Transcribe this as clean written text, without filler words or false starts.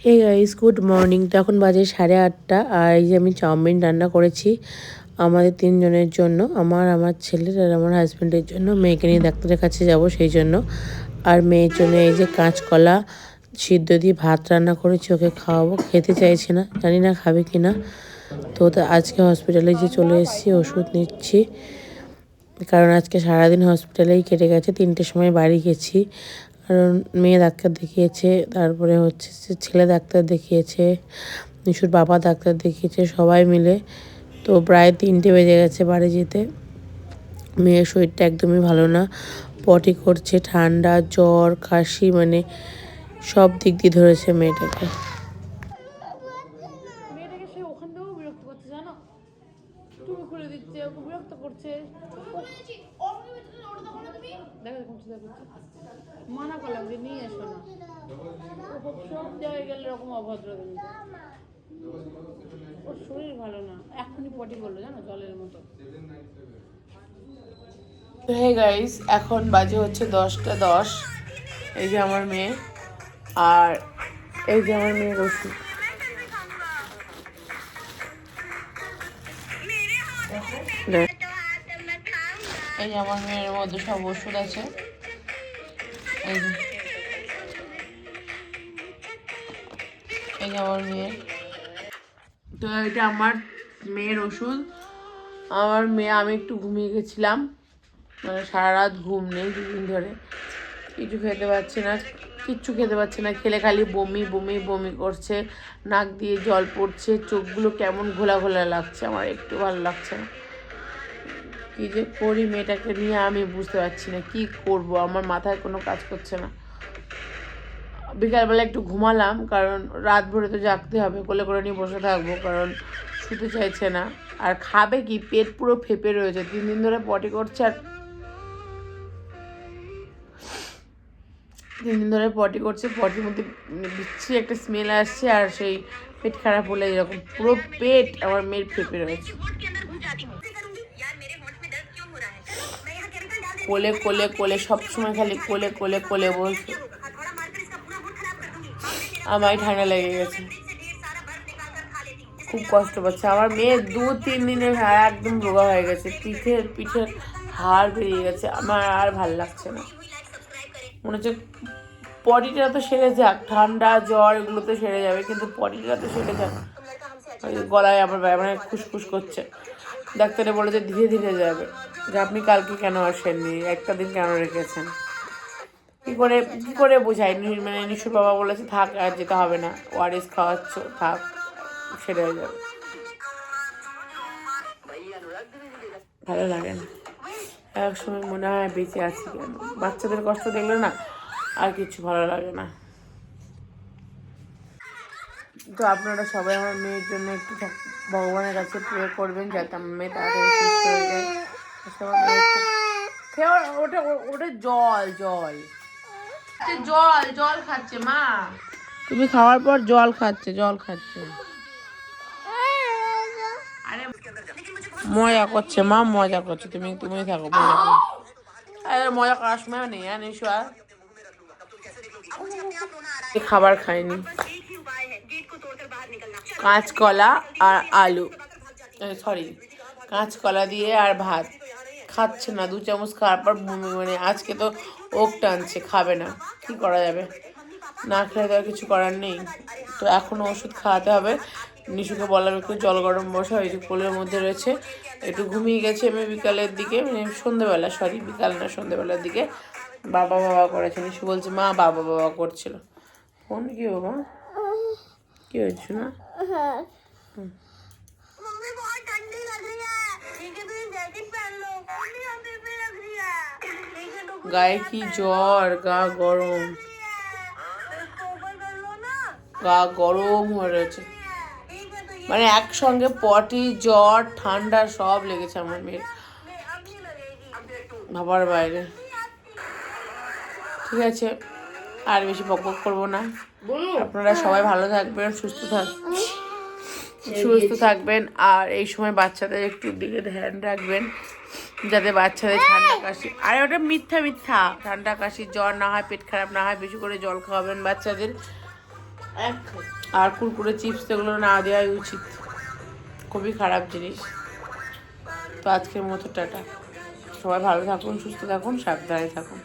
Hey guys, good morning. তো এখন বাজে 8:30 আর এই যে আমি চাউমিন রান্না করেছি আমাদের 3 জনের জন্য, আমার ছেলের আর আমার হাজব্যান্ডের জন্য। মেয়েকে নিয়ে ডাক্তারের কাছে যাব সেই জন্য। আর মেয়ের জন্য এই যে কাঁচকলা সিদ্ধ দিয়ে ভাত রান্না করেছি, ওকে খাওয়াবো। খেতে চাইছে না, জানি না খাবে কি না। তো আজকে হসপিটালে যে চলে এসেছি, ওষুধ নিচ্ছি, কারণ আজকে সারাদিন হসপিটালেই কেটে গেছে। 3টের সময় বাড়ি গেছি, কারণ মেয়ে ডাক্তার দেখিয়েছে, তারপরে হচ্ছে ছেলে ডাক্তার দেখিয়েছে, নিশুর বাবা ডাক্তার দেখিয়েছে, সবাই মিলে। তো প্রায় 3টে বেজে গেছে বাড়ি যেতে। মেয়ের শরীরটা একদমই ভালো না, পটি করছে, ঠান্ডা জ্বর কাশি, মানে সব দিক দিয়ে ধরেছে মেয়েটাকে। সে ওখান থেকেও বিরক্ত করছে, জানো, টুপি খুলে দিচ্ছে, ওকে বিরক্ত করছে। মানা করলাম যে নিয়ে এসো না, সব জায়গায় গেলে এরকম অভদ্র। ওর শরীর ভালো না, এখনই পটি করলো, জানো, জলের মতো। তো হে গাইস, এখন বাজে হচ্ছে 10টা 10। এই যে আমার মেয়ে, আর এই যে আমার মেয়ের ওষুধ। এই যে আমার মেয়ের মধ্যে সব ওষুধ আছে। এই যে আমার মেয়ের, তো এটা আমার মেয়ের ওষুধ। আমার মেয়ে, আমি একটু ঘুমিয়ে গেছিলাম, মানে সারা রাত ঘুম নেই 2 দিন ধরে। কিছু খেতে পারছে না, কিচ্ছু খেতে পারছে না, খেলে খালি বমি বমি বমি করছে, নাক দিয়ে জল পড়ছে, চোখগুলো কেমন ঘোলা ঘোলা লাগছে। আমার একটু ভালো লাগছে না। কী যে করি মেয়েটাকে নিয়ে আমি বুঝতে পারছি না, কি করব, আমার মাথায় কোনো কাজ করছে না। বিকালবেলা একটু ঘুমালাম, কারণ রাত ভরে তো জাগতে হবে, কোলে করে নিয়ে বসে থাকবো, কারণ শুতে চাইছে না। আর খাবে কি, পেট পুরো ফেপে রয়েছে, 3 দিন ধরে পটি করছে। আর 3 দিন ধরে পটি করছে, পটির মধ্যে বিচ্ছিরি একটা স্মেল আসছে, আর সেই পেট খারাপ হলে এরকম পুরো পেট আমার মেয়ের ফেপে রয়েছে। কোলে কোলে কোলে সবসময় খালি কোলে কোলে কোলে বলছে। আমায় ঠান্ডা লেগে গেছে, খুব কষ্ট পাচ্ছে আমার মেয়ে। 2-3 দিনের একদম রোগা হয়ে গেছে, পিঠের হাড় বেরিয়ে গেছে। আমার আর ভাল লাগছে না, মনে হচ্ছে পটিটা তো সেরে যাক, ঠান্ডা জ্বর এগুলো তো সেরে যাবে, কিন্তু পটিটা তো সেরে যাক। গলায় আবার মানে খুসখুস করছে। ডাক্তারে বলেছে ধীরে ধীরে যাবে। যে আপনি কালকে কেন আসেননি, একটা দিন কেন রেখেছেন? কী করে বোঝাই, মানে নিশুর বাবা বলেছে থাক, আর যেতে হবে না, ওআরএস খাওয়াচ্ছ, থাক, সেরে হয়ে যাবে। ভালো লাগে না, এক সময় মনে হয় বেঁচে আছি কেন। বাচ্চাদের কষ্ট দেখলে না আর কিছু ভালো লাগে না। তো আপনারা সবাই আমার মেয়ের জন্য একটু ভগবানের কাছে প্রে করবেন, যাতে আমার মেয়ে তাড়াতাড়ি সুস্থ হয়ে যায়। ওটা ওটা জল জল জল জল খাচ্ছে মা, তুমি খাওয়ার পর জল খাচ্ছে আরে মজা করছে মা, মজা করছে, তুমি থাকো, মজা করো। আরে মজা করার সময় নেই, নিশু আর খাবার খায়নি। কাঁচকলা আর আলু, সরি, কাঁচকলা দিয়ে আর ভাত খাচ্ছে না। 2 চামচ খাওয়ার পর বমি, মানে আজকে তো ওক টানছে, খাবে না। কি করা যাবে, না খেলে তো আর কিছু করার নেই। তো এখনও ওষুধ খাওয়াতে হবে। নিশুকে বললাম একটু জল গরম বসা, ওই যে কোলের মধ্যে রয়েছে। একটু ঘুমিয়ে গেছে, আমি বিকালের দিকে, মানে সন্ধ্যেবেলা, সরি বিকাল না, সন্ধ্যেবেলার দিকে বাবা বাবা করেছে। নিশু বলছে মা বাবা বাবা করছিল। ফোন কি বাবা, কি হয়েছে না? গায়ে কি জ্বর, গা গরম হয়ে রয়েছে, মানে একসঙ্গে পটি জ্বর ঠান্ডা সব লেগেছে আমার মেয়ের, ভাবার বাইরে। ঠিক আছে, আর বেশি বকবক করবো না। আপনারা সবাই ভালো থাকবেন, সুস্থ থাকবেন। আর এই সময় বাচ্চাদের একটু দিকে ধ্যান রাখবেন, যাতে বাচ্চাদের ঠান্ডা কাশি, আরে ওটা মিথ্যা, ঠান্ডা কাশি জ্বর না হয়, পেট খারাপ না হয়। বেশি করে জল খাওয়াবেন বাচ্চাদের। আর কুরকুরে চিপস এগুলো না দেওয়াই উচিত, খুবই খারাপ জিনিস। তো আজকের মতো টাটা, সবাই ভালো থাকুন, সুস্থ থাকুন, সাবধানে থাকুন।